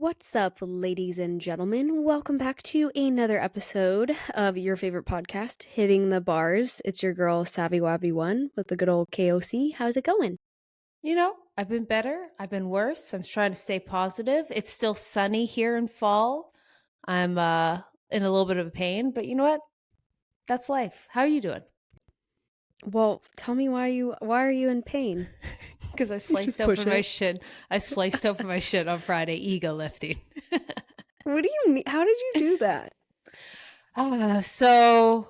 What's up, ladies and gentlemen? Welcome back to another episode of your favorite podcast, Hitting the Bars. It's your girl, Savvy Wabby One, with the good old KOC. How's it going? I've been better. I've been worse. I'm trying to stay positive. It's still sunny here in fall. I'm in a little bit of a pain, but you know what? That's life. How are you doing? Well, tell me why are you in pain? Because I You sliced just open push my it. shin. I sliced open my shin on Friday, ego lifting. What do you mean? How did you do that? So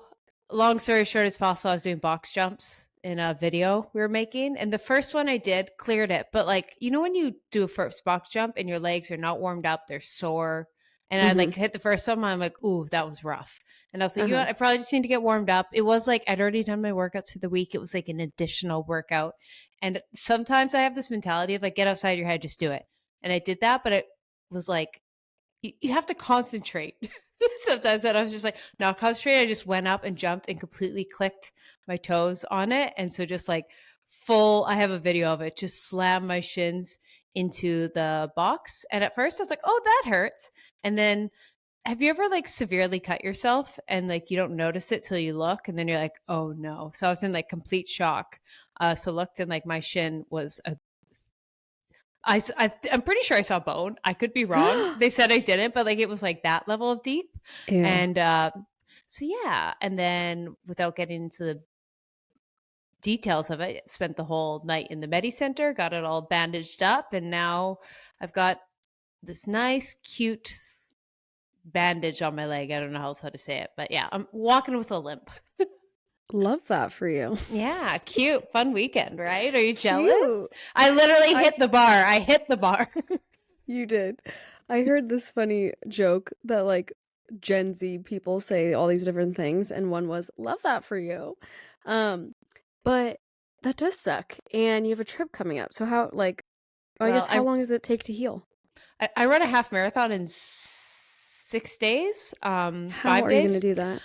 long story short as possible, I was doing box jumps in a video we were making. And the first one I did cleared it. But when you do a first box jump and your legs are not warmed up, they're sore. And I Mm-hmm. hit the first one, I'm like, ooh, that was rough. And I was like, you know Uh-huh. what? I probably just need to get warmed up. It was like I'd already done my workouts for the week. It was like an additional workout. And sometimes I have this mentality of like, get outside your head, just do it. And I did that, but it was like, you have to concentrate sometimes. That I was just like, not concentrate. I just went up and jumped and completely clicked my toes on it. And so just like I have a video of it, just slam my shins into the box. And at first I was like, oh, that hurts. And then have you ever like severely cut yourself and like you don't notice it till you look and then you're like, oh no. So I was in like complete shock. So looked and like my shin was I'm pretty sure I saw bone. I could be wrong. They said I didn't, but like it was like that level of deep. Ew. And so yeah, and then without getting into the details of it, spent the whole night in the Medi Center, got it all bandaged up, and now I've got this nice, cute bandage on my leg. I don't know how else how to say it, but yeah, I'm walking with a limp. Love that for you. Yeah, cute, fun weekend, right? Are you jealous? Cute. I literally hit the bar. I hit the bar. You did. I heard this funny joke that like Gen Z people say all these different things, and one was love that for you. But that does suck. And you have a trip coming up. So I guess Well, how long does it take to heal? I run a half marathon in 6 days, How five are you going to days. do that?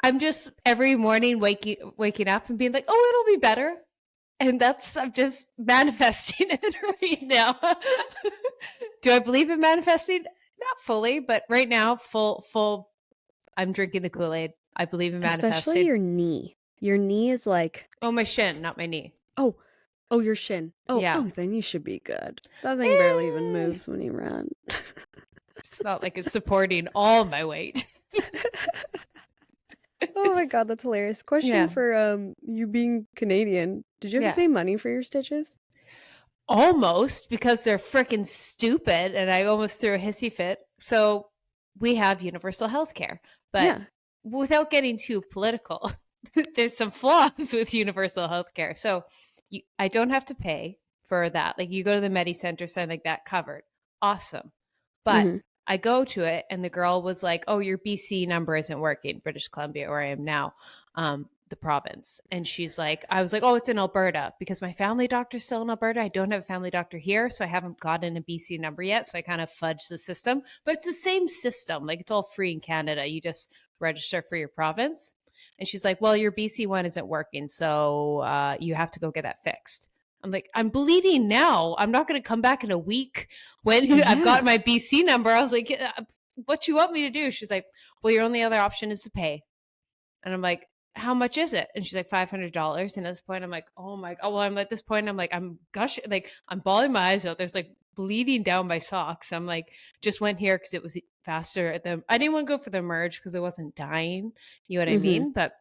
I'm just every morning waking up and being like, oh, it'll be better. And I'm just manifesting it right now. Do I believe in manifesting? Not fully, but right now, full. I'm drinking the Kool-Aid. I believe in Especially manifesting. your knee. Your knee is like, Oh, my shin, not my knee. oh, your shin. Yeah. Then you should be good. That thing barely even Eh, moves when you run. it's not like it's supporting all my weight. Oh my god, that's hilarious. Question Yeah. for you being Canadian. Did you have to Yeah. pay money for your stitches? Almost, because they're freaking stupid and I almost threw a hissy fit. So we have universal health care. But Yeah. without getting too political, there's some flaws with universal health care. So I don't have to pay for that. Like you go to the Medi Center, something like that, covered. Awesome. But Mm-hmm. I go to it and the girl was like, oh, your BC number isn't working, British Columbia, where I am now. The province. And she's like, I was like, oh, it's in Alberta because my family doctor's still in Alberta. I don't have a family doctor here. So I haven't gotten a BC number yet. So I kind of fudged the system, but it's the same system. Like it's all free in Canada. You just register for your province. And she's like, well, your BC one isn't working. So you have to go get that fixed. I'm like, I'm bleeding now. I'm not going to come back in a week when I've got my BC number. I was like, what you want me to do? She's like, well, your only other option is to pay. And I'm like, how much is it? And she's like, $500. And at this point, I'm like, oh my God. Well, I'm at this point, I'm like, I'm gushing, like, I'm bawling my eyes out. There's like bleeding down my socks. I'm like, just went here because it was faster. I didn't want to go for the merge because I wasn't dying. You know what I mean? But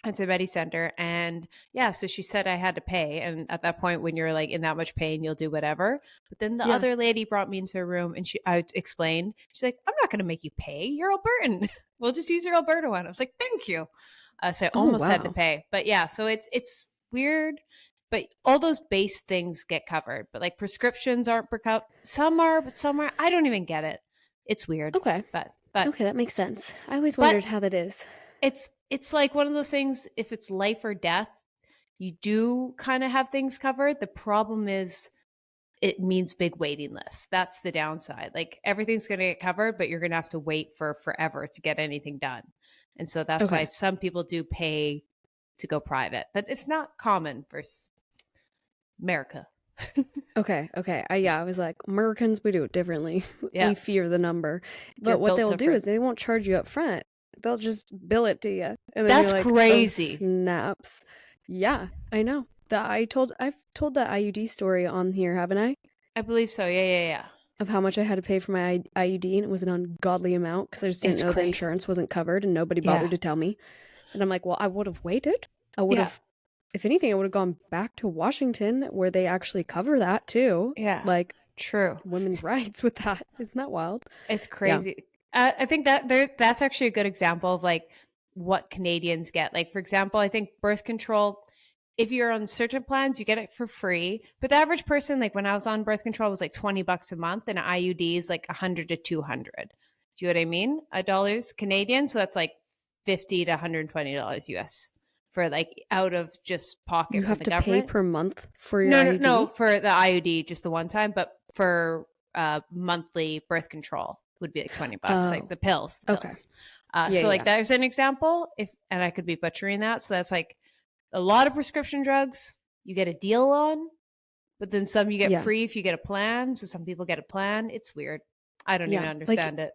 it's a Medi Center. And yeah, so she said I had to pay. And at that point, when you're like in that much pain, you'll do whatever. But then the other lady brought me into her room and I explained, she's like, I'm not going to make you pay. You're Albertan. We'll just use your Alberta one. I was like, thank you. So I almost had to pay. But yeah, so it's weird. But all those base things get covered. But like prescriptions aren't covered. Some are, but some are. I don't even get it. It's weird. Okay. But Okay, that makes sense. I always wondered how that is. It's like one of those things, if it's life or death, you do kind of have things covered. The problem is it means big waiting lists. That's the downside. Like everything's going to get covered, but you're going to have to wait for forever to get anything done. And so that's why some people do pay to go private, but it's not common for America. Okay, okay. I was like, Americans, we do it differently. Yeah, We fear the number. you're But what built they'll do different. is they won't charge you up front. They'll just bill it to you. And then you're That's like, "Oh, crazy. snaps." Yeah, I know. I've told the IUD story on here, haven't I? I believe so. Yeah, yeah, yeah. Of how much I had to pay for my IUD, and it was an ungodly amount because I just didn't It's know the great. insurance wasn't covered and nobody bothered Yeah, to tell me. And I'm like, "Well, I would have waited. I would yeah, have if anything, I would have gone back to Washington where they actually cover that too. yeah. Like True. women's rights with that. Isn't that wild?" It's Yeah. crazy. I think that's actually a good example of like what Canadians get. Like for example, I think birth control. If you're on certain plans, you get it for free. But the average person, like when I was on birth control, was like $20 a month, and IUD is like 100 to 200. Do you know what I mean? Dollars Canadian, so that's like 50 to $120 US for like out of just You pocket from have the to pay government. per month for your No, no, no, IUD? for the IUD, just the one time, but for monthly birth control would be like $20, like Oh, the pills, the okay. pills. Yeah, So like yeah. there's an example, if and I could be butchering that. So that's like a lot of prescription drugs you get a deal on, but then some you get Yeah. free if you get a plan. So some people get a plan. It's weird. I don't even Yeah. Like understand it.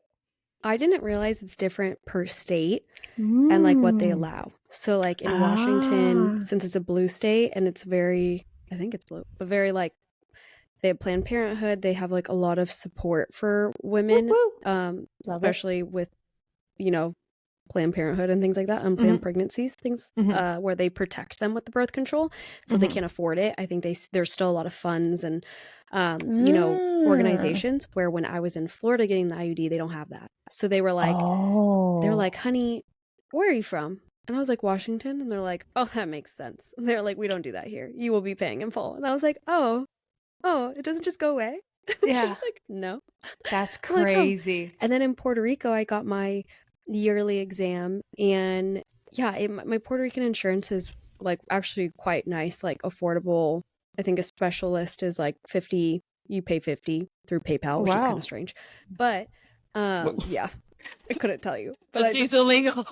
I didn't realize it's different per state and like what they Mm. allow. So like in Washington, Ah. since it's a blue state and it's very I think it's blue, but very like they have Planned Parenthood, they have like a lot of support for Woo women, woo. Love it. especially with, you know, Planned Parenthood and things like that, unplanned Mm-hmm. pregnancies, things Mm-hmm. where they protect them with the birth control, so they Mm-hmm. can't afford it. I think there's still a lot of funds and Ah. organizations where when I was in Florida getting the IUD, they don't have that. So they're Oh. like, "Honey, where are you from?" And I was like, "Washington." And they're like, "Oh, that makes sense." And they're like, "We don't do that here. You will be paying in full." And I was like, "Oh, it doesn't just go away." She Yeah. was like, "No." That's I'm like, "Oh." crazy. And then in Puerto Rico, I got my yearly exam, and yeah, my Puerto Rican insurance is like actually quite nice, like affordable. I think a specialist is like 50, you pay 50 through PayPal, which is kind of Wow. strange. But yeah, I couldn't tell you. But That I seems just illegal.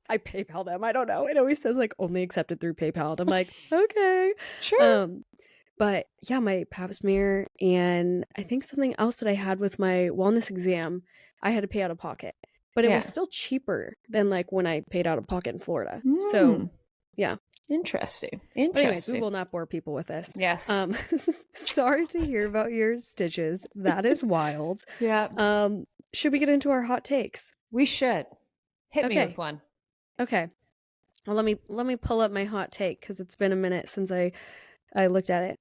I PayPal them. I don't know. It always says like only accepted through PayPal. And I'm like, okay. Sure. Um but yeah, my pap smear and I think something else that I had with my wellness exam, I had to pay out of pocket. But it was Yeah. still cheaper than like when I paid out of pocket in Florida. So, Hmm. yeah. Interesting. But anyways, we Interesting. will not bore people with this. Yes. Sorry to hear about your stitches. That is wild. Yeah. Should we get into our hot takes? We should. Hit me with Okay. one. Okay. Well, let me pull up my hot take because it's been a minute since I looked at it.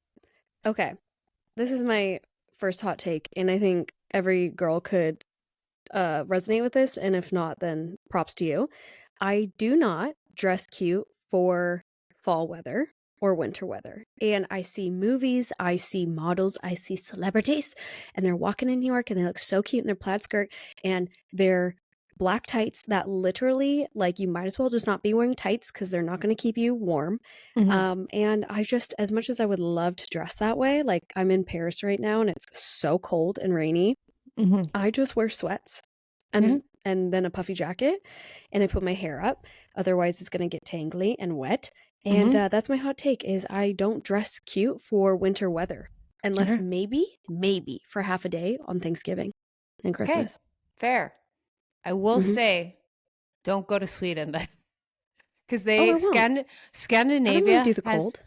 Okay, this is my first hot take, and I think every girl could resonate with this, and if not, then props to you. I do not dress cute for fall weather or winter weather. And I see movies, I see models, I see celebrities, and they're walking in New York and they look so cute in their plaid skirt and their black tights that literally, like, you might as well just not be wearing tights because they're not going to keep you warm. Mm-hmm. And I just, as much as I would love to dress that way, like I'm in Paris right now and it's so cold and rainy, Mm-hmm. I just wear sweats Yeah. and then a puffy jacket and I put my hair up. Otherwise it's going to get tangly and wet. And Mm-hmm. that's my hot take is I don't dress cute for winter weather unless Okay. maybe for half a day on Thanksgiving and Okay. Christmas. Fair. I will Hmm. say, don't go to Sweden then, because Oh, I won't. I don't really do Scandinavia the has. cold.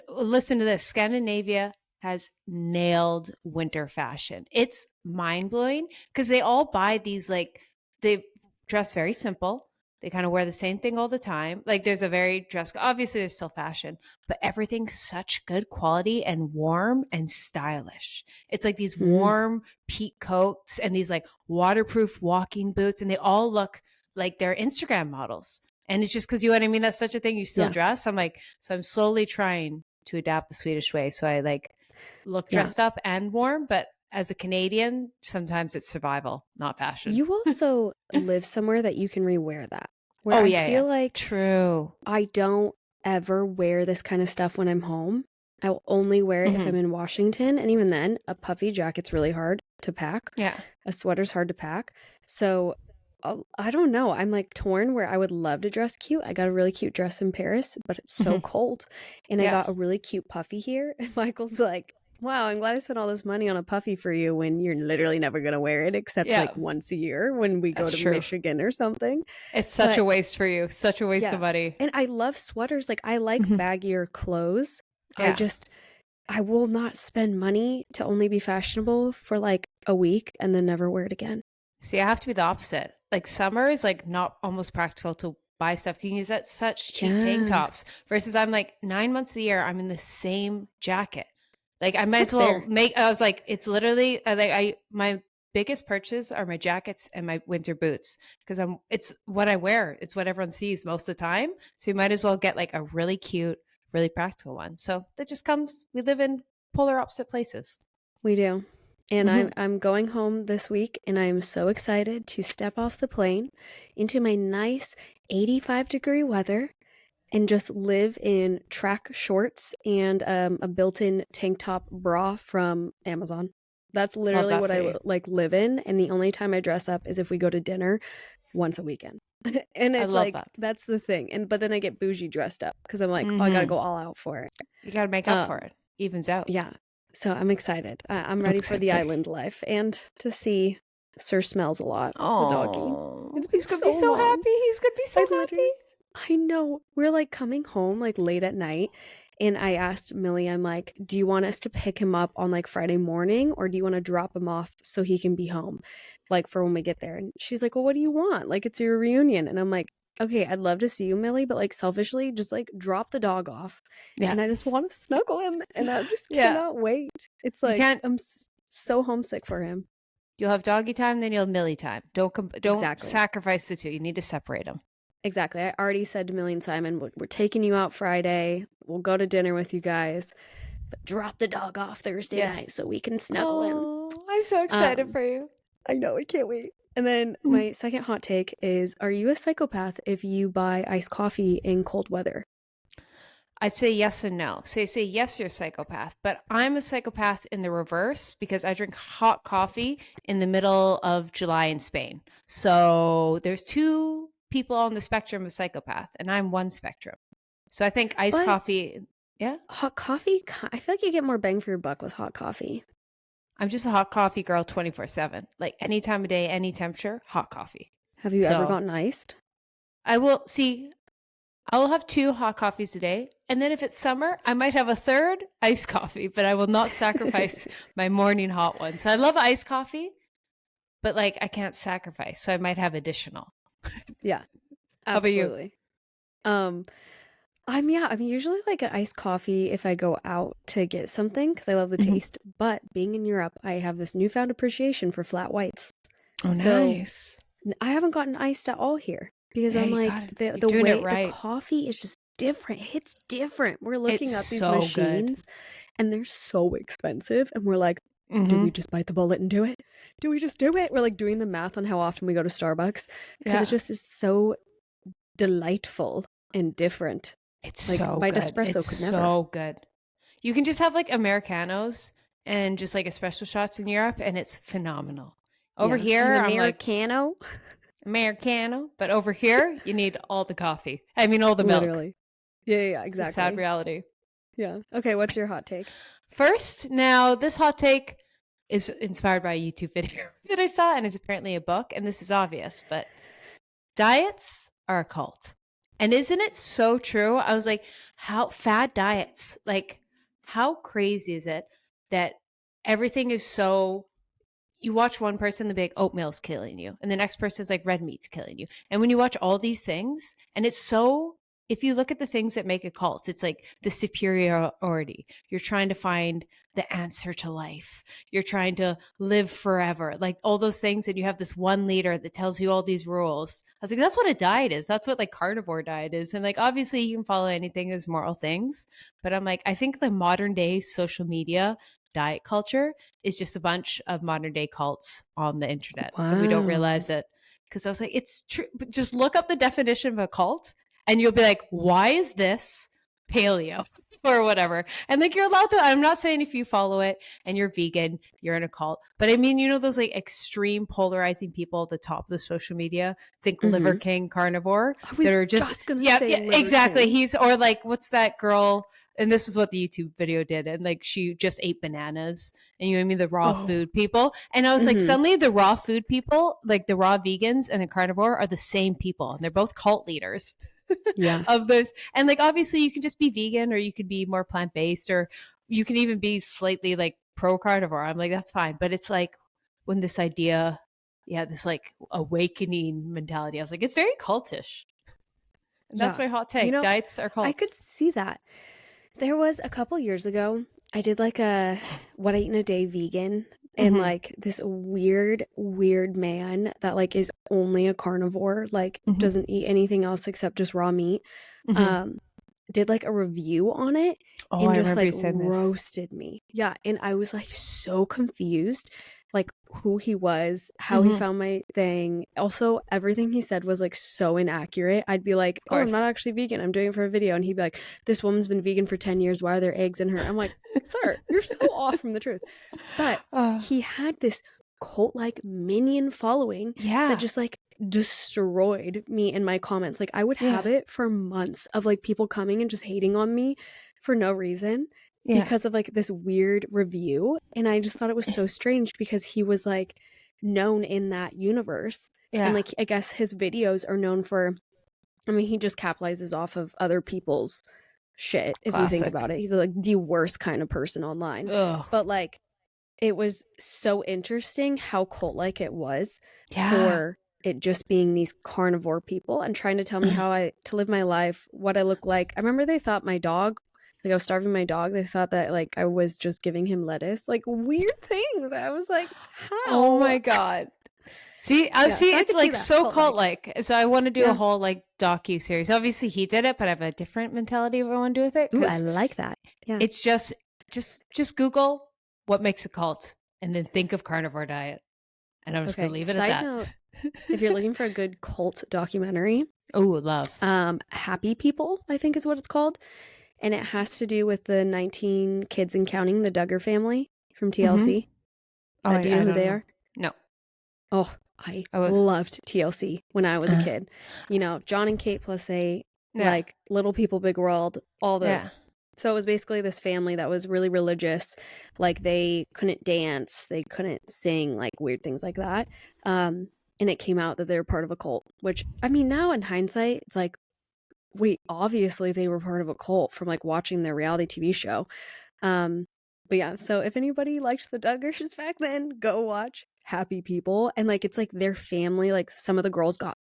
Listen to this. Scandinavia has nailed winter fashion. It's mind blowing because they all buy these like they dress very simple. They kind of wear the same thing all the time. Like there's a very dress. Obviously, there's still fashion, but everything's such good quality and warm and stylish. It's like these Mm, warm peak coats and these like waterproof walking boots, and they all look like they're Instagram models. And it's just because you know what I mean. That's such a thing. You still yeah, dress. I'm like, so I'm slowly trying to adapt the Swedish way. So I like look yeah. dressed up and warm, but as a Canadian, sometimes it's survival, not fashion. You also live somewhere that you can rewear that. Where Oh I yeah, yeah. feel like True. I don't ever wear this kind of stuff when I'm home. I will only wear it if Hmm. I'm in Washington. And even then, a puffy jacket's really hard to pack. Yeah. A sweater's hard to pack. So I don't know. I'm like torn where I would love to dress cute. I got a really cute dress in Paris, but it's so Mhm. cold. And I Yeah. got a really cute puffy here. And Michael's like, wow, I'm glad I spent all this money on a puffy for you when you're literally never going to wear it except Yeah. like once a year when we go That's to true. Michigan or something. It's such a But waste for you. Such a waste of yeah. money. And I love sweaters. Like I like Mhm. baggier clothes. I Yeah. just I will not spend money to only be fashionable for like a week and then never wear it again. See, I have to be the opposite. Like summer is like not almost practical to buy stuff. You can use that such cheap tank Yeah, tops versus I'm like 9 months of the year, I'm in the same jacket. Like I might that's as well fair. make, I was like, it's literally my biggest purchase are my jackets and my winter boots because it's what I wear. It's what everyone sees most of the time. So you might as well get like a really cute, really practical one. So that just comes, we live in polar opposite places. We do. And I'm Hmm. I'm going home this week and I'm so excited to step off the plane into my nice 85-degree weather and just live in track shorts and a built-in tank top bra from Amazon. That's Love literally that what for I you. like live in, and the only time I dress up is if we go to dinner once a weekend. And I it's love like that. that's the thing. And but then I get bougie dressed up because I'm like, oh, I gotta Hmm. go all out for it. You got to make up for Um, it. Evens out. yeah. So I'm excited. I'm I'm ready for excited the for you. island life and to see Sir Smells a lot, the doggy. Oh, It's been he's gonna be so so long. happy. He's gonna be so I happy. literally, I know. We're like coming home like late at night. And I asked Millie, I'm like, do you want us to pick him up on like Friday morning or do you want to drop him off so he can be home like for when we get there? And she's like, well, what do you want? Like, it's your reunion. And I'm like, okay, I'd love to see you, Millie, but like selfishly, just like drop the dog off. Yeah, And I just want to snuggle him. And I just yeah. cannot wait. It's You like, can't. so homesick for him. You'll have doggy time, then you'll have Millie time. Don't Exactly. sacrifice the two. You need to separate them. Exactly. I already said to Millie and Simon, we're taking you out Friday. We'll go to dinner with you guys, but drop the dog off Thursday night Yes. so we can snuggle him. Oh, I'm so excited Um, for you. I know, I can't wait. And then my second hot take is, are you a psychopath if you buy iced coffee in cold weather? I'd say yes and no. Say yes, you're a psychopath, but I'm a psychopath in the reverse because I drink hot coffee in the middle of July in Spain. So there's two people on the spectrum of psychopath, and I'm one spectrum. So I think iced But coffee, yeah, hot coffee, I feel like you get more bang for your buck with hot coffee. I'm just a hot coffee girl 24/7. Like any time of day, any temperature, hot coffee. Have you ever So gotten iced? I will see, I will have two hot coffees a day. And then if it's summer, I might have a third iced coffee, but I will not sacrifice my morning hot one. So I love iced coffee, but like I can't sacrifice. So I might have additional. Yeah, How about you? absolutely. Um, I'm usually like an iced coffee if I go out to get something because I love the Mhm. taste. But being in Europe, I have this newfound appreciation for flat whites. Oh, So nice. I haven't gotten iced at all here because Yeah, I'm you like got it. You're the doing it way the right. coffee is just different. It hits different. We're It's looking up these so good. machines and they're so expensive, and we're like, do Hmm. we just bite the bullet and do it? Do we just do it? We're like doing the math on how often we go to Starbucks because it Yeah. just is so delightful and different. It's Like so my good. espresso It's could never. so good. You can just have like Americanos and just like espresso shots in Europe, and it's phenomenal. Over Yeah, an here, I'm like Americano. Americano, but over here, you need all the coffee. I mean, all the milk. Literally. Yeah, It's a sad exactly. reality. Yeah. Okay, what's your hot take? First, now this hot take is inspired by a YouTube video that I saw, and is apparently a book. And this is obvious, but diets are a cult. And isn't it so true? I was like, how fad diets, like, how crazy is it that everything is so, you watch one person, the big oatmeal's killing you, and the next person's like red meat's killing you. And when you watch all these things, and it's so, if you look at the things that make a cult, it's like the superiority. You're trying to find the answer to life. You're trying to live forever, like all those things. And you have this one leader that tells you all these rules. I was like, that's what a diet is. That's what like carnivore diet is. And like, obviously, you can follow anything as moral things. But I'm like, I think the modern day social media diet culture is just a bunch of modern day cults on the internet. And we don't Wow. realize it. Because I was like, it's true. But just look up the definition of a cult and you'll be like, why is this paleo or whatever. And like you're allowed to, I'm not saying if you follow it and you're vegan, you're in a cult. But I mean, you know, those like extreme polarizing people at the top of the social media, think Liver Mhm. King carnivore, I that was are just, gonna yeah, say yeah, Liver exactly. King. He's, or like, what's that girl? And this is what the YouTube video did. And like she just ate bananas. And you know what I mean? The raw Oh. food people. And I was like, Mhm. suddenly the raw food people, like the raw vegans and the carnivore are the same people. And they're both cult leaders Yeah. of those. And like obviously you can just be vegan or you could be more plant-based or you can even be slightly like pro carnivore. I'm like, that's fine. But it's like when this idea, yeah, this like awakening mentality, I was like, it's very cultish. And that's Yeah. my hot You take. know, Diets are I could cults. see that. There was a couple years ago, I did like a what I eat in a day vegan, and Mm-hmm. like this weird man that like is only a carnivore, like Mm-hmm. doesn't eat anything else except just raw meat. Mm-hmm. Um did like a review on it Oh, and I just remember like you saying this. roasted me. Yeah, and I was like so confused, like who he was, how he Mm-hmm. Of found my thing. Also, everything he said was like so inaccurate. I'd be like, "Oh, I'm not course. actually vegan. I'm doing it for a video." And he'd be like, "This woman's been vegan for 10 years. Why are there eggs in her?" I'm like, "Sir, you're so off from the truth." But uh, he had this cult-like minion following that yeah. just like destroyed me in my comments. Like I would Yeah. have it for months of like people coming and just hating on me for no reason Yeah. because of like this weird review. And I just thought it was so strange because he was like known in that universe. And Yeah. like I guess his videos are known for, I mean, he just capitalizes off of other people's shit if you think Classic. about it. He's like the worst kind of person online. Ugh. But like it was so interesting how cult like it was Yeah. for it just being these carnivore people and trying to tell me how I to live my life, what I look like. I remember they thought my dog, like I was starving my dog, they thought that like I was just giving him lettuce. Like weird things. I was like, Oh how? my god. See, I Yeah, see so I it's could see like that so cult cult like. like. So I want to do a Yeah. whole like docu series. Obviously he did it, but I have a different mentality of what I want to do with it Ooh, I cuz like that. Yeah. it's just Google what makes a cult and then think of carnivore diet. And I'm just going to Okay. leave it at Side that. note, if you're looking for a good cult documentary, Oh, love. Happy People, I think is what it's called. And it has to do with the 19 kids and counting, the Duggar family from Mhm. TLC. Oh, Do you know I who don't they know. are? No. Oh, I I was loved TLC when I was a kid. You know, John and Kate plus 8, yeah. like Little People, Big World, all those. Yeah. So it was basically this family that was really religious. Like they couldn't dance, they couldn't sing, like weird things like that. And it came out that they were part of a cult, which I mean, now in hindsight, it's like, wait, obviously they were part of a cult from like watching their reality TV show. Um, but yeah, so if anybody liked the Duggars back then, go watch Happy People. And like it's like their family, like some of the girls got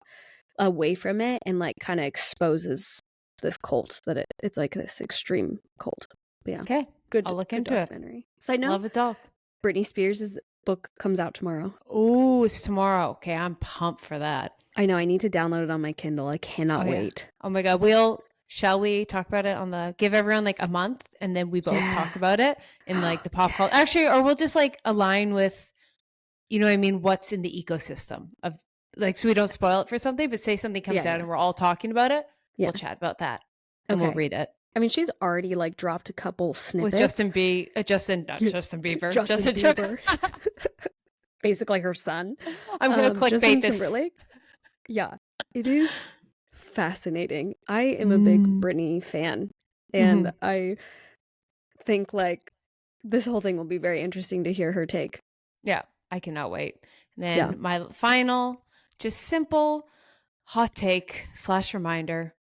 away from it and like kind of exposes this cult that it's like this extreme cult. But yeah, Okay. I'll look good into it. documentary. Side note, Love a dog. Britney Spears' book comes out tomorrow. Oh, it's tomorrow. Okay, I'm pumped for that. I know, I need to download it on my Kindle. I Oh cannot yeah. wait. Oh my god. Shall we talk about it on the give everyone like a month and then we both Yeah. talk about it in like the pop culture. Actually, or we'll just like align with you know what I mean, what's in the ecosystem of like so we don't spoil it for something, but say something comes out Yeah. and we're all talking about it, Yeah. we'll chat about that and we'll Okay. read it. I mean, she's already like dropped a couple snippets With Justin Bieber. Justin Bieber. Basically her son. I'm gonna clickbait Justin this. Timberlake. Yeah, it is fascinating. I am a big Britney fan, and I think like this whole thing will be very interesting to hear her take. Yeah, I cannot wait. And then Yeah. my final, just simple hot take / reminder: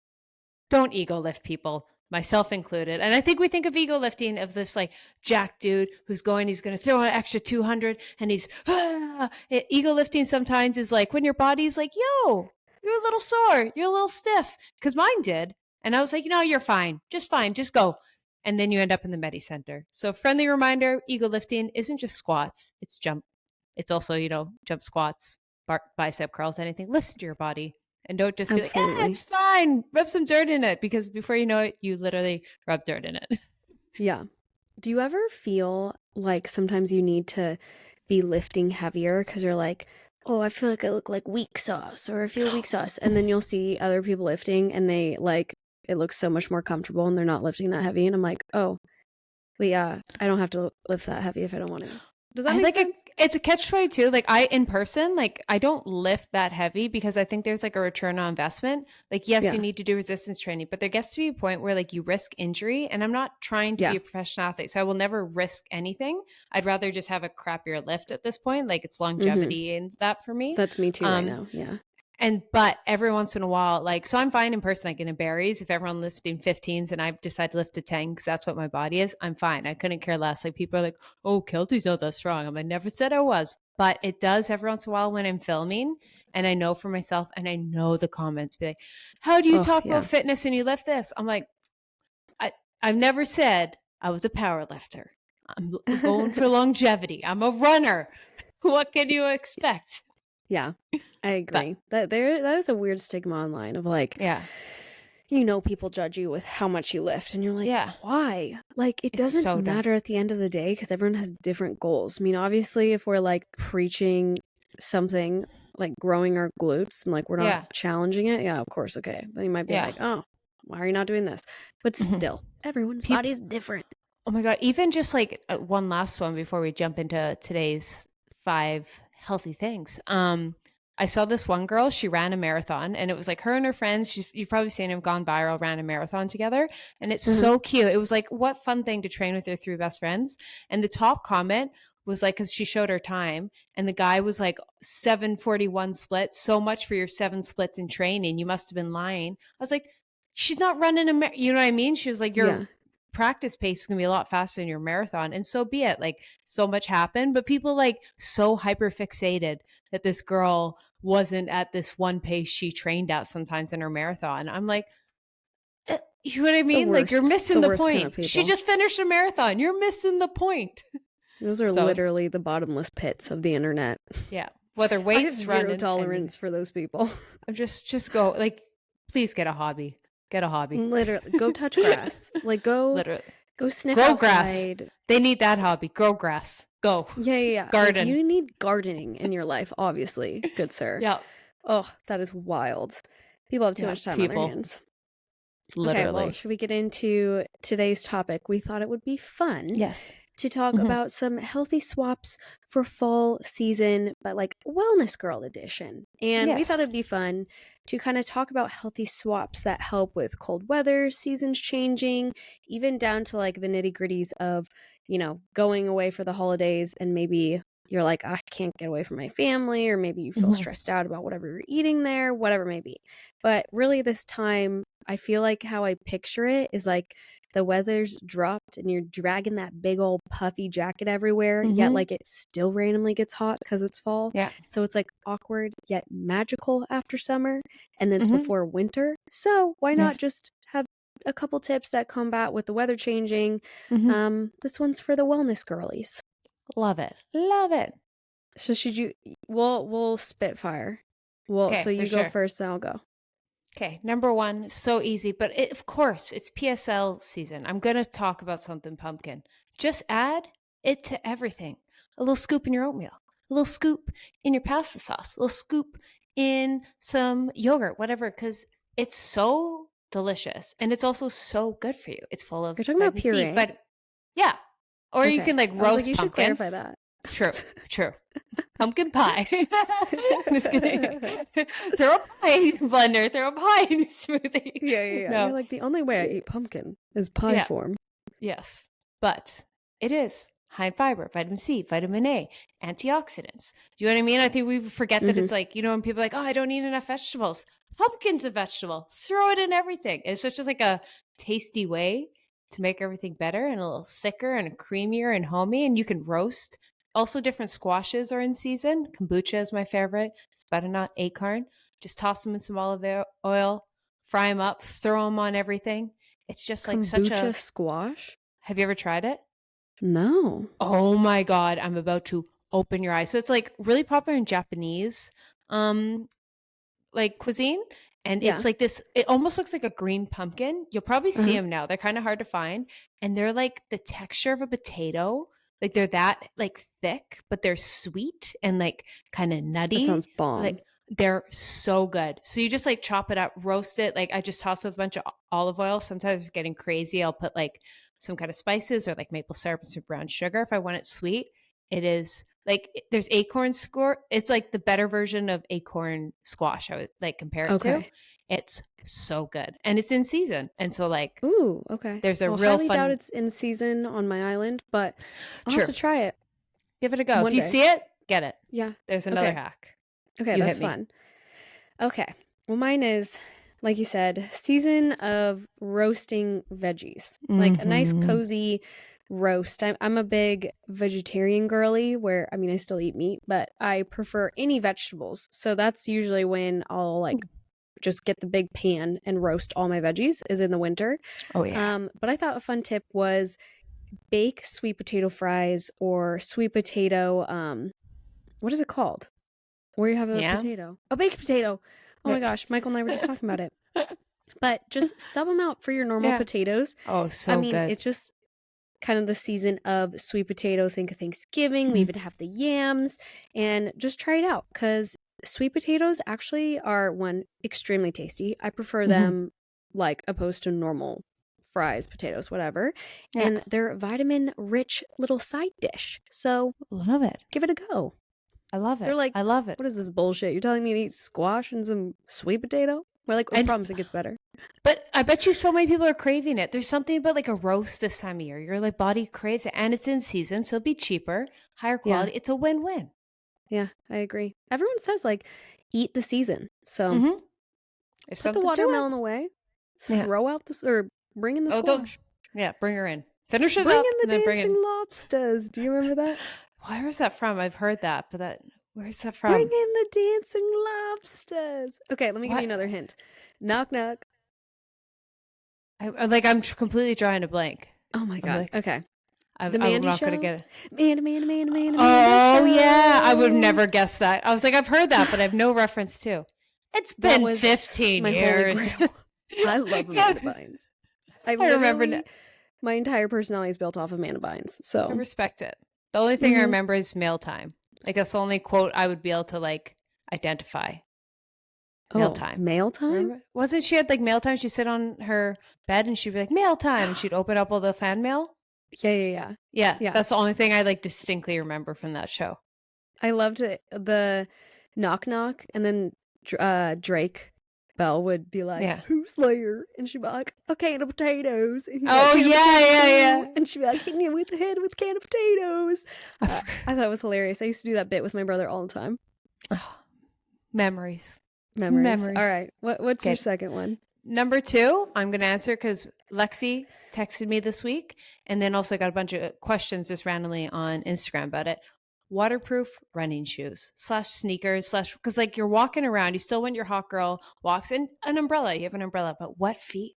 don't ego lift people, myself included. And I think we think of ego lifting of this like jack dude who's he's going to throw an extra 200 and he's ego lifting sometimes is like when your body's like, yo, you're a little sore, you're a little stiff. Because mine did. And I was like, no, you're fine, just go. And then you end up in the Medi Center. So friendly reminder, ego lifting isn't just squats, it's jump. It's also, you know, jump squats, bicep curls, anything. Listen to your body. And don't just be like, Absolutely. it's fine. Rub some dirt in it because before you know it, you literally rub dirt in it. Yeah. Do you ever feel like sometimes you need to be lifting heavier because you're like, oh, I feel like I look like weak sauce or I feel weak sauce. And then you'll see other people lifting and they like it looks so much more comfortable and they're not lifting that heavy. And I'm like, oh, but yeah, I don't have to lift that heavy if I don't want to. Does that I make like it. sense? It's a catch-22. Like in person, like I don't lift that heavy because I think there's like a return on investment. Like, yes, you Yeah. need to do resistance training, but there gets to be a point where like you risk injury. And I'm not trying to Yeah. be a professional athlete. So I will never risk anything. I'd rather just have a crappier lift at this point. Like it's longevity and that for me. That's me too right now. Yeah. But every once in a while, like, so I'm fine in person, like in a berries. If everyone lifting 15s and I decide to lift a 10 because that's what my body is, I'm fine. I couldn't care less. Like people are like, oh, Keltie's not that strong. I never said I was, but it does every once in a while when I'm filming and I know for myself and I know the comments be like, how do you Oh, talk yeah. about fitness and you lift this? I'm like, I've never said I was a power lifter. I'm going for longevity. I'm a runner. What can you expect? Yeah, I agree. That is a weird stigma online of like, Yeah. People judge you with how much you lift, and you're like, Yeah. why? Like, it It's doesn't so dumb. matter at the end of the day because everyone has different goals. I mean, obviously, if we're like preaching something like growing our glutes and like we're not Yeah. challenging it, yeah, of course, okay. Then you might be Yeah. like, oh, why are you not doing this? But still, everyone's body is different. Oh my God. Even just like one last one before we jump into today's 5 healthy things. I saw this one girl, she ran a marathon and it was like her and her friends, you've probably seen them gone viral, ran a marathon together. And it's so cute. It was like, what fun thing to train with your 3 best friends. And the top comment was like, cause she showed her time and the guy was like 7:41 split. So much for your 7 splits in training. You must've been lying. I was like, she's not running you know what I mean? She was like, Yeah. practice pace is going to be a lot faster than your marathon. And so be it. Like so much happened, but people like so hyper fixated that this girl wasn't at this one pace she trained at sometimes in her marathon. I'm like, you know what I mean? Like you're missing the worst kind of point. She people. just finished a marathon. You're missing the point. Those are literally the bottomless pits of the internet. Yeah. Whether weights, I have zero tolerance for those people. I'm just go like, please get a hobby. Get a hobby. Literally, go touch grass. Like go sniff grow outside. Grass. They need that hobby. Grow grass. Go. Yeah. Garden. Like, you need gardening in your life, obviously, good sir. Yeah. Oh, that is wild. People have too much time on their hands. Literally. Okay, well, should we get into today's topic? We thought it would be fun. Yes. To talk about some healthy swaps for fall season, but like wellness girl edition. And we thought it'd be fun to kind of talk about healthy swaps that help with cold weather, seasons changing, even down to like the nitty gritties of, going away for the holidays and maybe you're like, I can't get away from my family, or maybe you feel stressed out about whatever you're eating there, whatever it may be. But really this time, I feel like how I picture it is like the weather's dropped and you're dragging that big old puffy jacket everywhere, yet like it still randomly gets hot because it's fall. Yeah. So it's like awkward yet magical after summer, and then it's before winter. So why not just have a couple tips that combat with the weather changing? This one's for the wellness girlies. Love it. So we'll spitfire. Well, so you go first, then I'll go. Okay, number 1, so easy, but of course, it's PSL season. I'm going to talk about something pumpkin. Just add it to everything. A little scoop in your oatmeal, a little scoop in your pasta sauce, a little scoop in some yogurt, whatever, because it's so delicious and it's also so good for you. It's full of You're talking about puree. Yeah. Or you can like roast you pumpkin. Should clarify that. True. Pumpkin pie. I'm just kidding. Throw a pie in your blender. Throw a pie in your smoothie. Yeah. No. You're like, the only way I eat pumpkin is pie form. Yes. But it is high in fiber, vitamin C, vitamin A, antioxidants. Do you know what I mean? I think we forget that it's like, when people are like, oh, I don't eat enough vegetables. Pumpkin's a vegetable. Throw it in everything. It's just like a tasty way to make everything better and a little thicker and creamier and homey. And you can roast. Also, different squashes are in season. Kombucha is my favorite. Butternut, acorn. Just toss them in some olive oil, fry them up, throw them on everything. It's just like such a... Kombucha squash? Have you ever tried it? No. Oh my God. I'm about to open your eyes. So it's like really popular in Japanese like cuisine. And it's like this, it almost looks like a green pumpkin. You'll probably see them now. They're kind of hard to find. And they're like the texture of a potato. Like they're that like thick, but they're sweet and like kind of nutty. That sounds bomb. Like They're so good. So you just like chop it up, roast it. Like I just toss it with a bunch of olive oil. Sometimes if I'm getting crazy, I'll put like some kind of spices or like maple syrup and some brown sugar if I want it sweet. It is like there's acorn score. It's like the better version of acorn squash. I would like compare it to. Okay. It's so good, and it's in season. And so like Ooh, okay. there's a Well, real highly doubt fun. it's in season on my island, but I'll have True. to try it Give it a go. If one you day. see it, get it. Yeah. There's another Okay. hack. Okay, You hit that's me. fun. Okay. Well, mine is, like you said, season of roasting veggies. Like a nice cozy roast. I'm a big vegetarian girly where, I mean, I still eat meat, but I prefer any vegetables. So that's usually when I'll like just get the big pan and roast all my veggies is in the winter. Oh yeah. But I thought a fun tip was bake sweet potato fries or sweet potato, what is it called? Where you have a Yeah. potato. A baked potato. Oh my gosh, Michael and I were just talking about it. But just sub them out for your normal Yeah. potatoes. Oh, I so mean, good. it's just kind of the season of sweet potato. Think of Thanksgiving. We even have the yams. And just try it out because sweet potatoes actually are, one, extremely tasty. I prefer them like opposed to normal fries, potatoes, whatever. Yeah. And they're vitamin rich little side dish. So Love it. give it a go. I love They're it. like, I love it. what is this bullshit? You're telling me to eat squash and some sweet potato? We're like, I And promise it gets better. but I bet you so many people are craving it. There's something about like a roast this time of year. Your like body craves it, and it's in season, so it'll be cheaper, higher Yeah. quality. It's a win-win. Yeah, I agree. Everyone says like eat the season. So Mm-hmm. If put the something to it. watermelon away, Yeah. throw out the or bring in the Oh, don't. squash. Yeah, bring her in. Finish it Bring up, in and the then bring dancing in. lobsters. Do you remember that? Where is that from? I've heard that, but that where's that Bring from? in the dancing lobsters. Okay, let me give What? you another hint. Knock knock. I'm completely drawing a blank. Oh my I'm god. like, Okay. I'm The Mandy not gonna Show. get it. Amanda Oh yeah, I would Show. never guess that. I was like, I've heard that, but I have no reference to. It's That been was 15 my years. holy grail. I love Amanda Bynes. I remember. literally, my entire personality is built off of Amanda Bynes. I So respect it. The only thing I remember is mail time. Like that's the only quote I would be able to like identify. Mail time. mail time? Remember? Wasn't she had like mail time? She'd sit on her bed and she'd be like, mail time. And she'd open up all the fan mail. Yeah. Yeah. That's the only thing I like distinctly remember from that show. I loved it. The knock knock, and then Drake Bell would be like, Yeah. "Who's Slayer?" And she'd be like, "A can of potatoes." And he'd be Oh, like, "Can of yeah. potatoes." And she'd be like, "Hitting you with the head with a can of potatoes." I thought it was hilarious. I used to do that bit with my brother all the time. Oh, memories. Memories. All right. What's your second one? Number 2, I'm going to answer because Lexi texted me this week, and then also got a bunch of questions just randomly on Instagram about it. Waterproof running shoes / sneakers / because like you're walking around, you still want your hot girl walks in an umbrella. You have an umbrella, but wet feet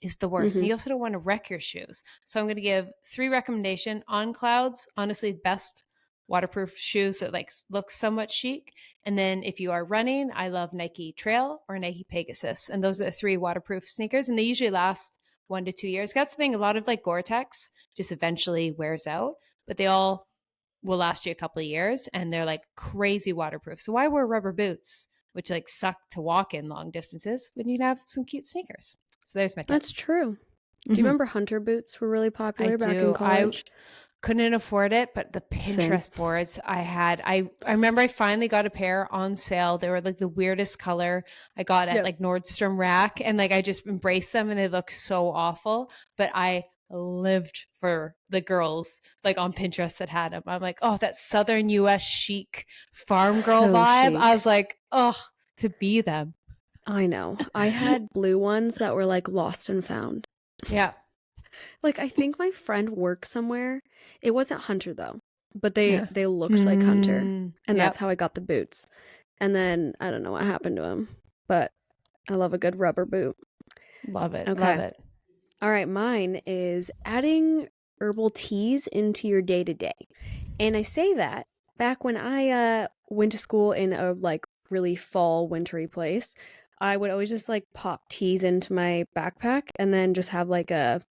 is the worst. And you also don't want to wreck your shoes. So I'm going to give 3 recommendations. On Clouds, honestly, best waterproof shoes that like look somewhat chic. And then if you are running, I love Nike Trail or Nike Pegasus. And those are the 3 waterproof sneakers. And they usually last 1 to 2 years. That's the thing. A lot of like Gore-Tex just eventually wears out, but they all will last you a couple of years and they're like crazy waterproof. So why wear rubber boots, which like suck to walk in long distances, when you'd have some cute sneakers? So there's my tip. That's true. Do you remember hunter boots were really popular back in college? I couldn't afford it, but the Pinterest boards I had, I remember I finally got a pair on sale. They were like the weirdest color I got at like Nordstrom Rack, and like I just embraced them and they look so awful, but I lived for the girls like on Pinterest that had them. I'm like, oh, that Southern US chic farm girl vibe. Chic. I was like, oh, to be them. I know. I had blue ones that were like lost and found. Yeah. Like I think my friend works somewhere. It wasn't Hunter though, but they looked like Hunter, and that's how I got the boots. And then I don't know what happened to him, but I love a good rubber boot. Love it. Okay. Love it. All right, mine is adding herbal teas into your day to day. And I say that back when I went to school in a like really fall wintry place, I would always just like pop teas into my backpack and then just have like a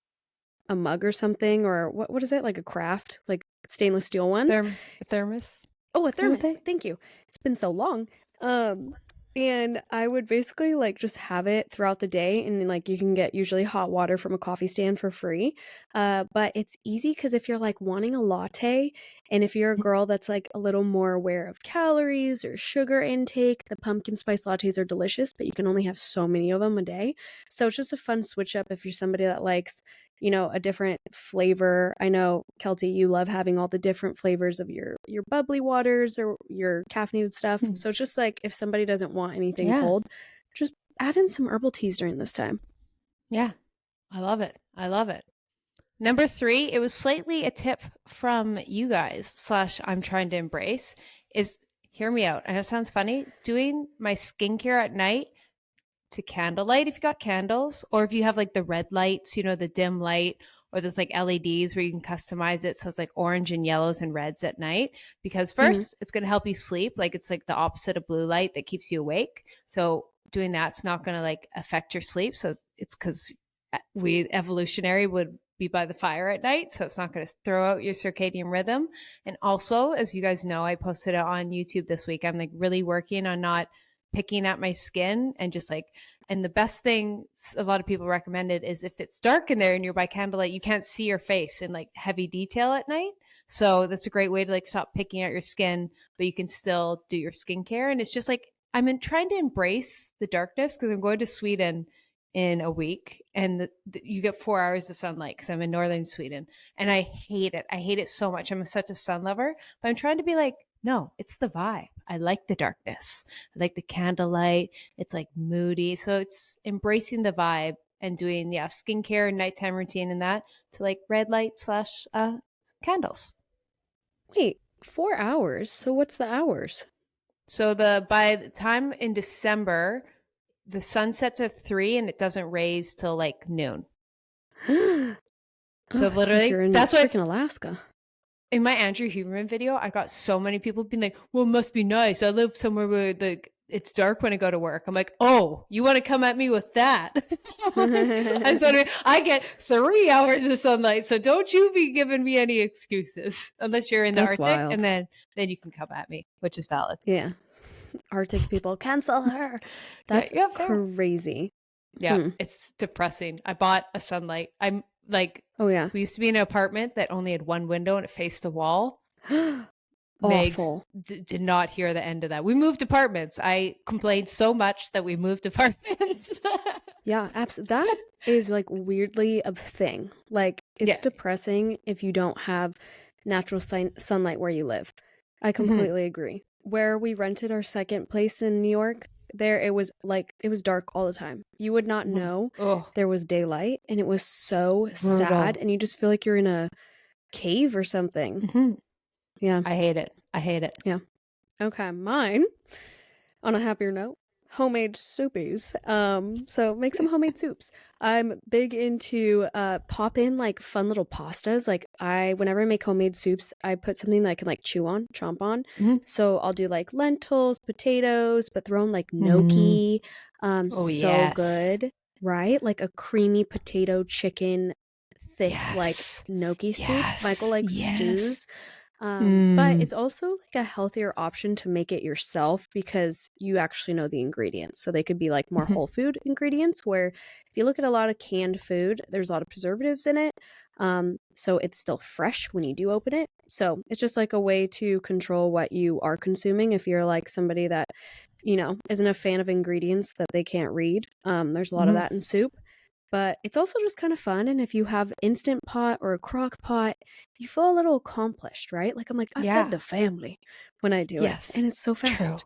mug or something, or what is it, like a craft, like stainless steel ones. A thermos. Oh, a thermos. Thank you. It's been so long. Um, and I would basically, like, just have it throughout the day, and then, like, you can get usually hot water from a coffee stand for free. But it's easy because if you're, like, wanting a latte, and if you're a girl that's, like, a little more aware of calories or sugar intake, the pumpkin spice lattes are delicious, but you can only have so many of them a day. So it's just a fun switch up if you're somebody that likes, a different flavor. I know, Keltie, you love having all the different flavors of your bubbly waters or your caffeinated stuff. Hmm. So it's just like if somebody doesn't want anything Yeah. cold, just add in some herbal teas during this time. Yeah. I love it. I love it. Number 3, it was slightly a tip from you guys slash I'm trying to embrace is hear me out. I know it sounds funny. Doing my skincare at night to candlelight if you got candles, or if you have like the red lights, the dim light, or there's like LEDs where you can customize it so it's like orange and yellows and reds at night. Because Mhm. first, it's going to help you sleep. Like it's like the opposite of blue light that keeps you awake. So doing that's not going to like affect your sleep. So it's because we evolutionary would be by the fire at night, so it's not going to throw out your circadian rhythm. And also, as you guys know, I posted it on YouTube this week. I'm like really working on not picking at my skin and just like, and the best thing a lot of people recommended is if it's dark in there and you're by candlelight, you can't see your face in like heavy detail at night. So that's a great way to like stop picking at your skin, but you can still do your skincare. And it's just like trying to embrace the darkness because I'm going to Sweden in a week, and you get 4 hours of sunlight because I'm in northern Sweden, and I hate it. I hate it so much. I'm such a sun lover, but I'm trying to be like, no, it's the vibe. I like the darkness. I like the candlelight. It's like moody. So it's embracing the vibe and doing, skincare and nighttime routine and that to like red light slash candles. Wait, 4 hours? So what's the hours? So by the time in December, the sun sets at 3 and it doesn't raise till like noon. Oh, So it's like literally, you're in that's what freaking Alaska. in my Andrew Huberman video, I got so many people being like, "Well, it must be nice. I live somewhere where it's dark when I go to work." I'm like, "Oh, you want to come at me with that?" I said, "I get 3 hours of sunlight, so don't you be giving me any excuses unless you're in the That's Arctic, and wild. then you can come at me, which is valid." Yeah. Arctic people, cancel her. Yeah, That's yeah, fair. crazy. Yeah, Hmm. it's depressing. I bought a sunlight. I'm like, Oh, yeah. we used to be in an apartment that only had one window and it faced the wall. Megs Awful. did not hear the end of that. We moved apartments. I complained so much that we moved apartments. Yeah, that is, like, weirdly a thing. Like, it's Yeah. depressing if you don't have natural sunlight where you live. I Mhm. completely agree. Where we rented our second place in New York, there it was, like, it was dark all the time. You would not Mhm. know Oh, there was daylight, and it was so sad, brutal. and you just feel like you're in a cave or something. Mhm. Yeah, I hate it. I hate it. yeah. Okay, mine, on a happier note, homemade soupies. So make some homemade soups. I'm big into pop in like fun little pastas. Like whenever I make homemade soups, I put something that I can like chomp on. Mhm. So I'll do like lentils, potatoes, but throw in like Mhm. gnocchi. Oh, So yes. good, right? Like a creamy potato chicken thick like Yes. gnocchi soup. Michael Yes. likes Yes. stews. But Mm. it's also like a healthier option to make it yourself because you actually know the ingredients. So they could be like more Mhm. whole food ingredients, where if you look at a lot of canned food, there's a lot of preservatives in it. So it's still fresh when you do open it. So it's just like a way to control what you are consuming if you're like somebody that, isn't a fan of ingredients that they can't read. There's a lot of Mhm. that in soup. But it's also just kind of fun, and if you have Instant Pot or a crock pot, you feel a little accomplished, right? Like, I'm like, "I fed Yeah. the family," when I do it, Yes. and it's so True. fast.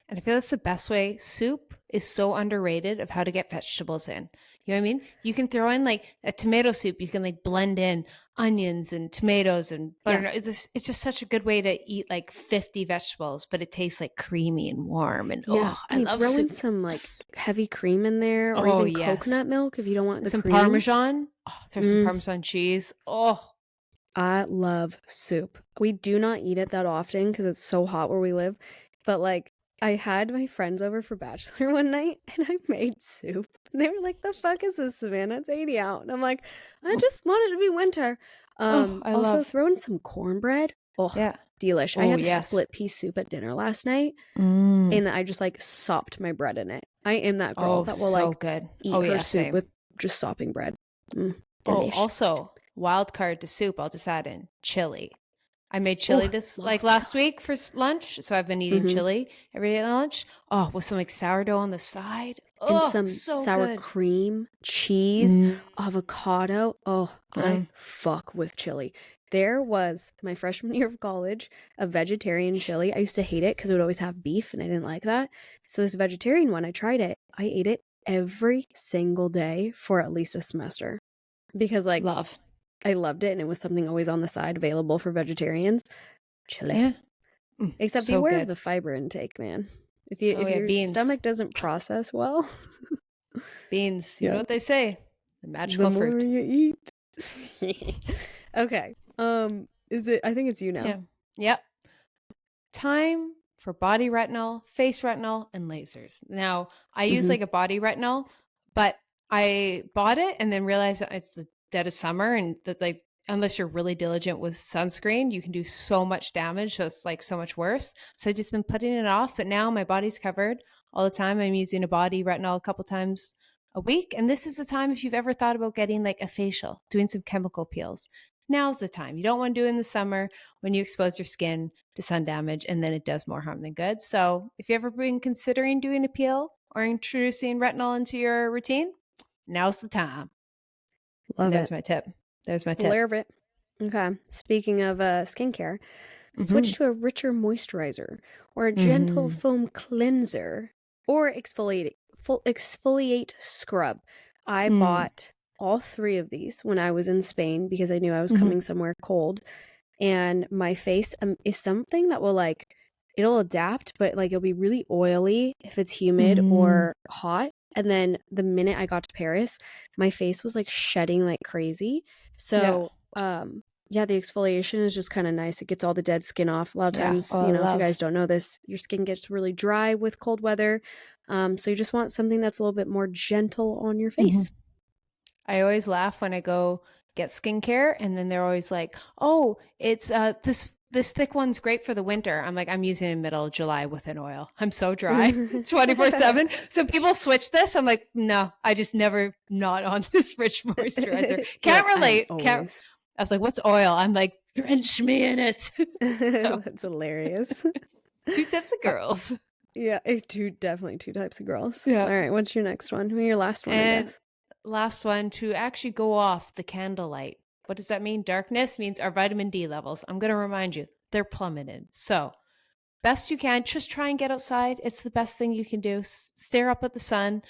And I feel that's the best way. Soup is so underrated of how to get vegetables in. You know what I mean? You can throw in like a tomato soup. You can like blend in onions and tomatoes and Yeah. butter. It's just such a good way to eat like 50 vegetables, but it tastes like creamy and warm. And Yeah, I I mean, love throw in soup. some, like, heavy cream in there or Oh, even yes. coconut milk if you don't want the Some cream. Parmesan. Oh, there's some Mm, Parmesan cheese. Oh, I love soup. We do not eat it that often because it's so hot where we live, but, like, I had my friends over for bachelor one night, and I made soup. They were like, "The fuck is this, Savannah? It's 80 out." And I'm like, "I oh, just want it to be winter." oh, I Also love. throw in some cornbread. Oh, Yeah. Delish. I Oh, had yes. split pea soup at dinner last night, Mm. and I just like sopped my bread in it. I am that girl Oh, that will so like good. Oh, eat her yeah, soup same. with just sopping bread. Oh, Delish. also, wild card to soup, I'll just add in chili. I made chili Oh, this like love last chili. week for lunch, so I've been eating Mm-hmm. chili every day at lunch. Oh, with some like sourdough on the side. And Oh, some so sour good. cream, cheese, Mm. avocado. Oh, I Mm. fuck with chili. There was my freshman year of college, a vegetarian chili. I used to hate it because it would always have beef and I didn't like that. So this vegetarian one, I tried it. I ate it every single day for at least a semester because like Love. I loved it and it was something always on the side available for vegetarians. Chili. Yeah. Mm, Except so beware of good. the fiber intake, man. Oh If yeah, your beans. stomach doesn't process well, Beans. You know yeah, what they say? The the magical more fruit. you eat. Okay. Is it I think it's you now. Yeah. Yep. Time for body retinol, face retinol, and lasers. Now, I use Mhm. like a body retinol, but I bought it and then realized that it's the dead of summer and that's like unless you're really diligent with sunscreen, you can do so much damage. So it's like so much worse. So I've just been putting it off, but now my body's covered all the time. I'm using a body retinol a couple times a week. And this is the time if you've ever thought about getting like a facial, doing some chemical peels. Now's the time. You don't want to do it in the summer when you expose your skin to sun damage and then it does more harm than good. So if you've ever been considering doing a peel or introducing retinol into your routine, now's the time. And Love there's it. my tip. There's my tip. Love it. Okay. Speaking of skincare, Mm-hmm. switch to a richer moisturizer or a gentle Mm-hmm. foam cleanser or exfoliate scrub. I Mm. bought all three of these when I was in Spain because I knew I was Mm-hmm. coming somewhere cold. And my face is something that will like it'll adapt, but like it'll be really oily if it's humid Mm. or hot. And then the minute I got to Paris, my face was like shedding like crazy. Yeah. So yeah, the exfoliation is just kind of nice. It gets all the dead skin off. A lot of Yeah. times, Oh, I if you guys love. don't know this, your skin gets really dry with cold weather. So you just want something that's a little bit more gentle on your Mm-hmm. face. I always laugh when I go get skincare and then they're always like, "Oh, it's this thick one's great for the winter." I'm like, "I'm using it in middle of July with an oil. I'm so dry 24/7." So people switch this. I'm like, "No, I just never not on this rich moisturizer." You're Can't like, I'm relate. Can't always. I was like, "What's oil?" I'm like, "Drench me in it." So, That's hilarious. two tips of girls. Yeah, definitely two types of girls. Yeah. All right, what's your next one? Your last one, I And guess. last one, to actually go off the candlelight. What does that mean? Darkness means our vitamin D levels. I'm going to remind you, they're plummeted. So, best you can, just try and get outside. It's the best thing you can do. Stare up at the sun.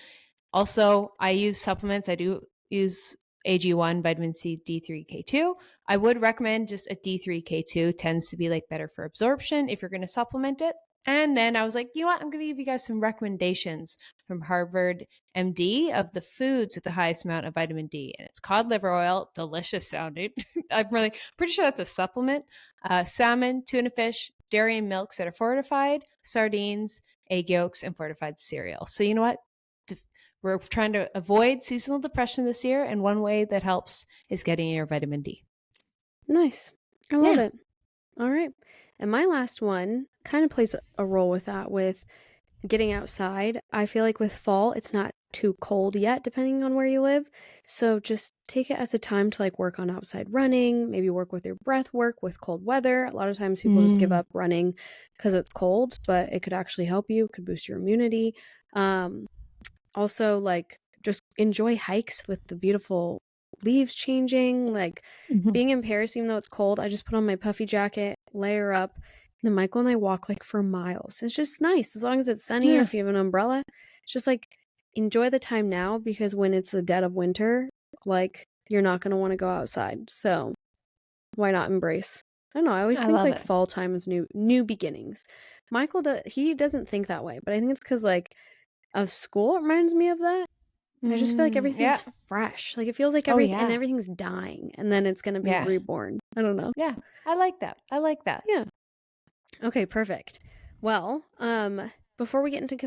Also, I use supplements. I do use AG1, vitamin C, D3, K2. I would recommend just a D3, K2, tends to be like better for absorption if you're going to supplement it. And then I was like, you know what? I'm going to give you guys some recommendations from Harvard MD of the foods with the highest amount of vitamin D. And it's cod liver oil, delicious sounding. I'm really pretty sure that's a supplement. Salmon, tuna fish, dairy and milks that are fortified, sardines, egg yolks, and fortified cereal. So you know what? We're trying to avoid seasonal depression this year, and one way that helps is getting your vitamin D. Nice. I love Yeah. it. All right. And my last one kind of plays a role with that, with getting outside. I feel like with fall, it's not too cold yet, depending on where you live. So just take it as a time to like work on outside running, maybe work with your breath work with cold weather. A lot of times people just give up running because it's cold, but it could actually help you, it could boost your immunity. Also, like, just enjoy hikes with the beautiful leaves changing. Like, Mm-hmm. being in Paris, even though it's cold, I just put on my puffy jacket, layer up, and then Michael and I walk like for miles. It's just nice as long as it's sunny or Yeah. if you have an umbrella. It's just like enjoy the time now because when it's the dead of winter, like, you're not going to want to go outside. So, why not embrace? I don't know. I always I think love like it. fall time is new beginnings. Michael, he doesn't think that way, but I think it's because like of school, it reminds me of that. I just feel like Yeah. everything's fresh. Like it feels like Oh, yeah. everything's dying and then it's going to be Yeah. reborn. I don't know. Yeah. I like that. I like that. Yeah. Okay, perfect. Well, before we get into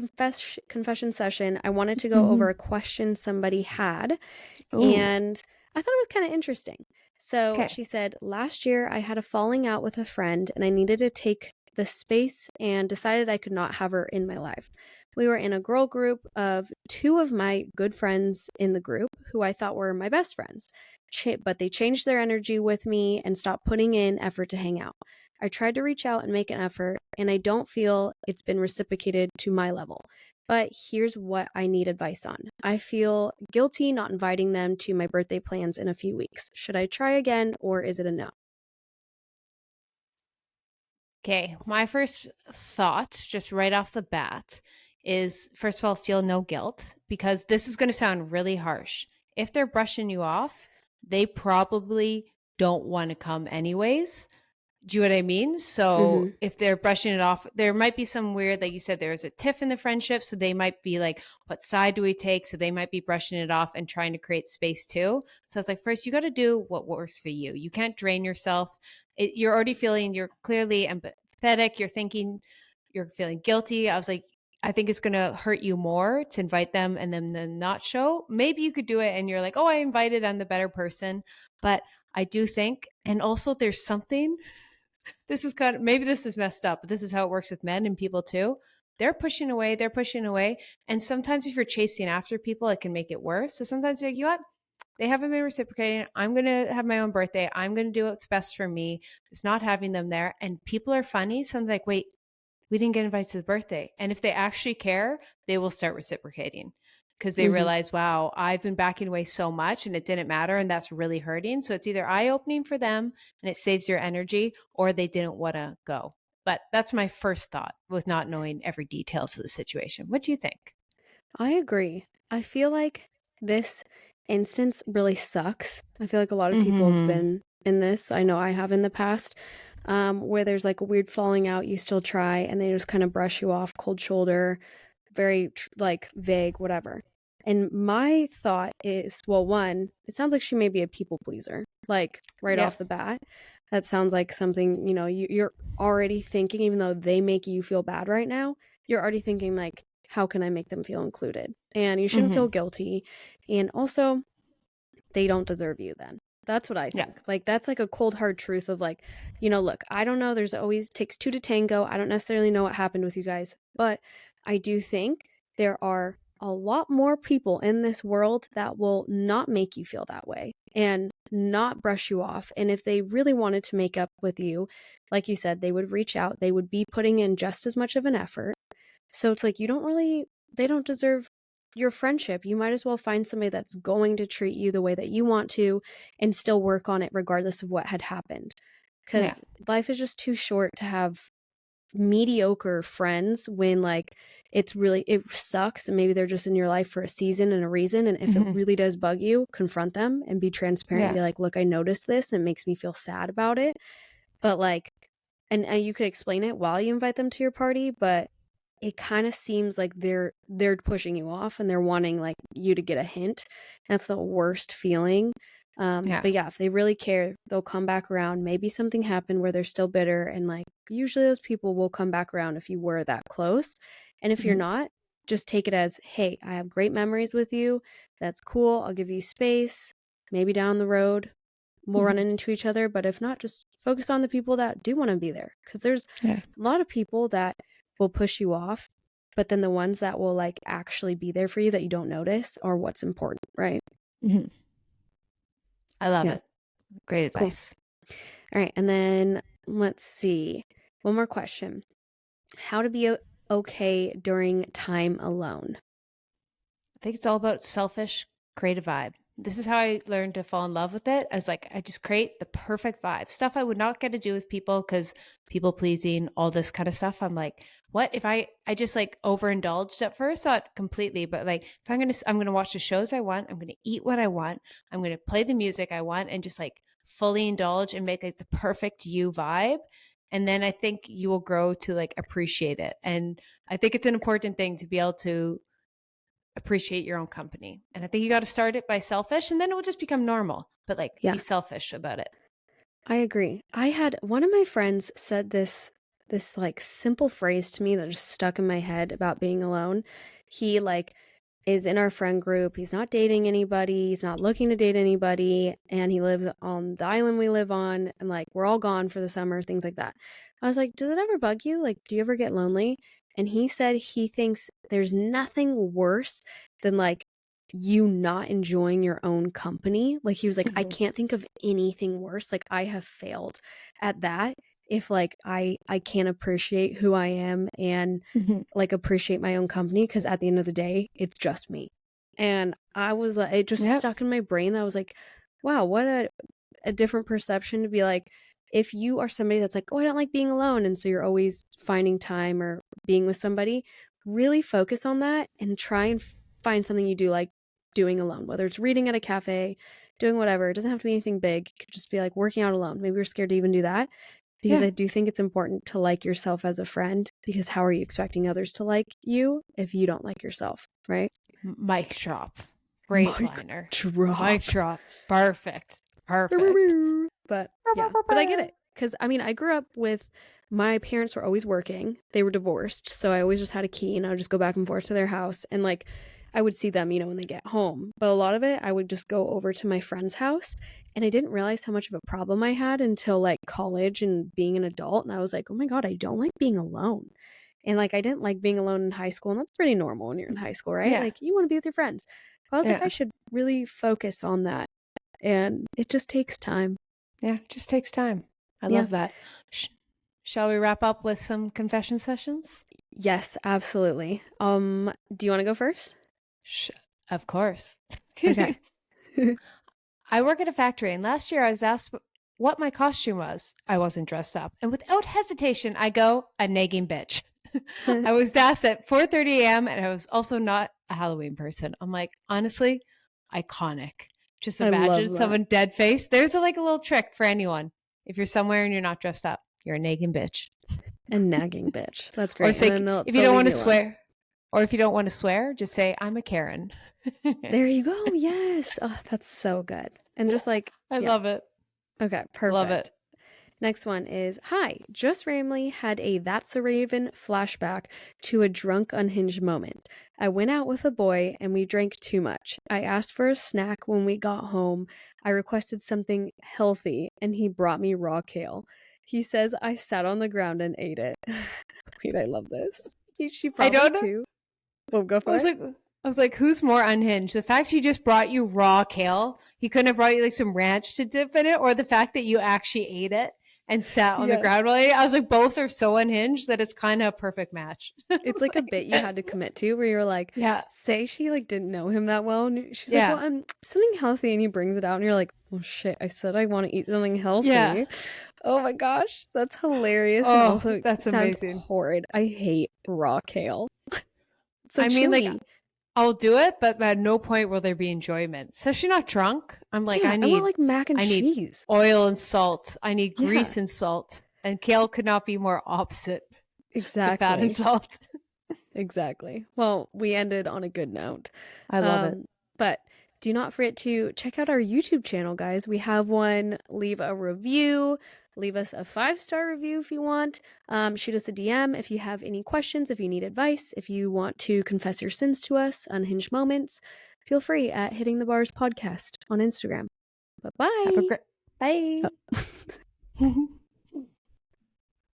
confession session, I wanted to go Mm-hmm. over a question somebody had Ooh. and I thought it was kind of interesting. So Okay. she said, last year I had a falling out with a friend and I needed to take the space and decided I could not have her in my life. We were in a girl group of two of my good friends in the group who I thought were my best friends, but they changed their energy with me and stopped putting in effort to hang out. I tried to reach out and make an effort, and I don't feel it's been reciprocated to my level. But here's what I need advice on. I feel guilty not inviting them to my birthday plans in a few weeks. Should I try again or is it a no? Okay. My first thought, just right off the bat, is first of all, feel no guilt because this is going to sound really harsh. If they're brushing you off, they probably don't want to come anyways. Do you know what I mean? So Mm-hmm. if they're brushing it off, there might be some weird, like you said, there was a tiff in the friendship. So they might be like, what side do we take? So they might be brushing it off and trying to create space too. So it's like, first, you got to do what works for you. You can't drain yourself. You're already feeling, you're clearly empathetic. You're thinking, you're feeling guilty. I was like, I think it's going to hurt you more to invite them and then not show. Maybe you could do it and you're like, oh, I invited, I'm the better person. But I do think, and also there's something, this is kind of, maybe this is messed up, but this is how it works with men and people too. They're pushing away, they're pushing away. And sometimes if you're chasing after people, it can make it worse. So sometimes you're like, you know what? They haven't been reciprocating. I'm going to have my own birthday. I'm going to do what's best for me. It's not having them there. And people are funny. So I'm like, wait, we didn't get invited to the birthday. And if they actually care, they will start reciprocating because they Mm-hmm. realize, wow, I've been backing away so much and it didn't matter. And that's really hurting. So it's either eye opening for them and it saves your energy, or they didn't want to go. But that's my first thought with not knowing every details of the situation. What do you think? I agree. I feel like this instance really sucks. I feel like a lot of people have Mm-hmm. been in this. I know I have in the past, where there's like a weird falling out. You still try, and they just kind of brush you off, cold shoulder, very like vague, whatever. And my thought is, well, one, it sounds like she may be a people pleaser, like right off Yep. the bat. That sounds like something, you're already thinking, even though they make you feel bad right now, you're already thinking, like, how can I make them feel included? And you shouldn't Mm-hmm. feel guilty. And also, they don't deserve you then. That's what I Yeah. think. Like, that's like a cold, hard truth of like, look, I don't know. There's always takes two to tango. I don't necessarily know what happened with you guys, but I do think there are a lot more people in this world that will not make you feel that way and not brush you off. And if they really wanted to make up with you, like you said, they would reach out, they would be putting in just as much of an effort. So it's like they don't deserve your friendship. You might as well find somebody that's going to treat you the way that you want to and still work on it regardless of what had happened. Yeah. Because life is just too short to have mediocre friends when like it sucks and maybe they're just in your life for a season and a reason. And if it Mm-hmm. really does bug you, confront them and be transparent and Yeah. be like, look, I noticed this and it makes me feel sad about it. But like, and you could explain it while you invite them to your party, but it kind of seems like they're pushing you off and they're wanting like you to get a hint. That's the worst feeling. Yeah. But yeah, if they really care, they'll come back around. Maybe something happened where they're still bitter, and like usually those people will come back around if you were that close. And if you're Mm-hmm. not, just take it as, hey, I have great memories with you. That's cool. I'll give you space. Maybe down the road we'll run Mm-hmm. into each other. But if not, just focus on the people that do want to be there. Because there's Yeah. a lot of people that will push you off, but then the ones that will like actually be there for you that you don't notice are what's important, right? Mm-hmm. I love Yeah, it. Great cool. advice. All right, and then let's see. One more question. How to be okay during time alone? I think it's all about selfish, create a vibe. This is how I learned to fall in love with it. I was like, I just create the perfect vibe. Stuff I would not get to do with people because people pleasing, all this kind of stuff. I'm like, what if I just like overindulged at first, not completely, but like if I'm gonna watch the shows I want, I'm gonna eat what I want, I'm gonna play the music I want, and just like fully indulge and make like the perfect you vibe. And then I think you will grow to like appreciate it. And I think it's an important thing to be able to appreciate your own company. And I think you got to start it by selfish and then it will just become normal. But like be Yeah, selfish about it. I agree. I had one of my friends said this like simple phrase to me that just stuck in my head about being alone. He like is in our friend group. He's not dating anybody. He's not looking to date anybody. And he lives on the island we live on. And like, we're all gone for the summer, things like that. I was like, does it ever bug you? Like, do you ever get lonely? And he said he thinks there's nothing worse than like you not enjoying your own company. Like, he was like, I can't think of anything worse. Like, I have failed at that. If like I can't appreciate who I am and like appreciate my own company, because at the end of the day it's just me. And I was like, it just stuck in my brain that I was like, wow, what a different perception to be like, if you are somebody that's like, oh, I don't like being alone, and so you're always finding time or being with somebody, really focus on that and try and find something you do like doing alone, whether it's reading at a cafe, doing whatever. It doesn't have to be anything big. It could just be like working out alone. Maybe you're scared to even do that, because I do think it's important to like yourself as a friend, because how are you expecting others to like you if you don't like yourself, right? Mic drop. Great liner. Mic drop. Perfect. But yeah, but I get it. Because I mean, I grew up with, my parents were always working. They were divorced. So I always just had a key and I would just go back and forth to their house. And like, I would see them, when they get home. But a lot of it, I would just go over to my friend's house. And I didn't realize how much of a problem I had until like college and being an adult. And I was like, oh my God, I don't like being alone. And like, I didn't like being alone in high school. And that's pretty normal when you're in high school, right? Yeah. Like, you want to be with your friends. But I was like, I should really focus on that. And it just takes time. Yeah, it just takes time. I love that. Shall we wrap up with some confession sessions? Yes, absolutely. Do you want to go first? Of course. Okay. I work at a factory, and last year I was asked what my costume was. I wasn't dressed up, and without hesitation, I go, a nagging bitch. I was asked at 4:30 a.m., and I was also not a Halloween person. I'm like, honestly, iconic. Just imagine someone dead faced. There's a little trick for anyone. If you're somewhere and you're not dressed up, you're a nagging bitch. A nagging bitch. That's great. Or say, if you don't want to swear, or if you don't want to swear, just say, I'm a Karen. There you go. Yes. Oh, that's so good. And just like, I love it. Okay, perfect. Love it. Next one is, hi, just randomly had a That's a Raven flashback to a drunk unhinged moment. I went out with a boy and we drank too much. I asked for a snack when we got home. I requested something healthy and he brought me raw kale. He says I sat on the ground and ate it. Wait, I love this. She probably too. Well, go for it. I was like, who's more unhinged? The fact he just brought you raw kale, he couldn't have brought you like some ranch to dip in it, or the fact that you actually ate it and sat on the ground while I was like, both are so unhinged that it's kind of a perfect match. It's like a bit you had to commit to, where you're like, say she like didn't know him that well, and she's like, well, I'm something healthy, and he brings it out, and you're like, well, shit, I said I want to eat something healthy. Yeah. Oh my gosh, that's hilarious. Oh, and also, that's sounds amazing. Horrid. I hate raw kale. So I mean, like, I'll do it, but at no point will there be enjoyment. Especially not drunk. I'm like, I want like mac and cheese, oil and salt. I need grease and salt. And kale could not be more opposite. Exactly. To fat and salt. Exactly. Well, we ended on a good note. I love it. But do not forget to check out our YouTube channel, guys. We have one. Leave a review. Leave us a 5-star review if you want. Shoot us a DM if you have any questions, if you need advice, if you want to confess your sins to us, unhinged moments. Feel free at Hitting the Bars Podcast on Instagram. Bye-bye. Bye.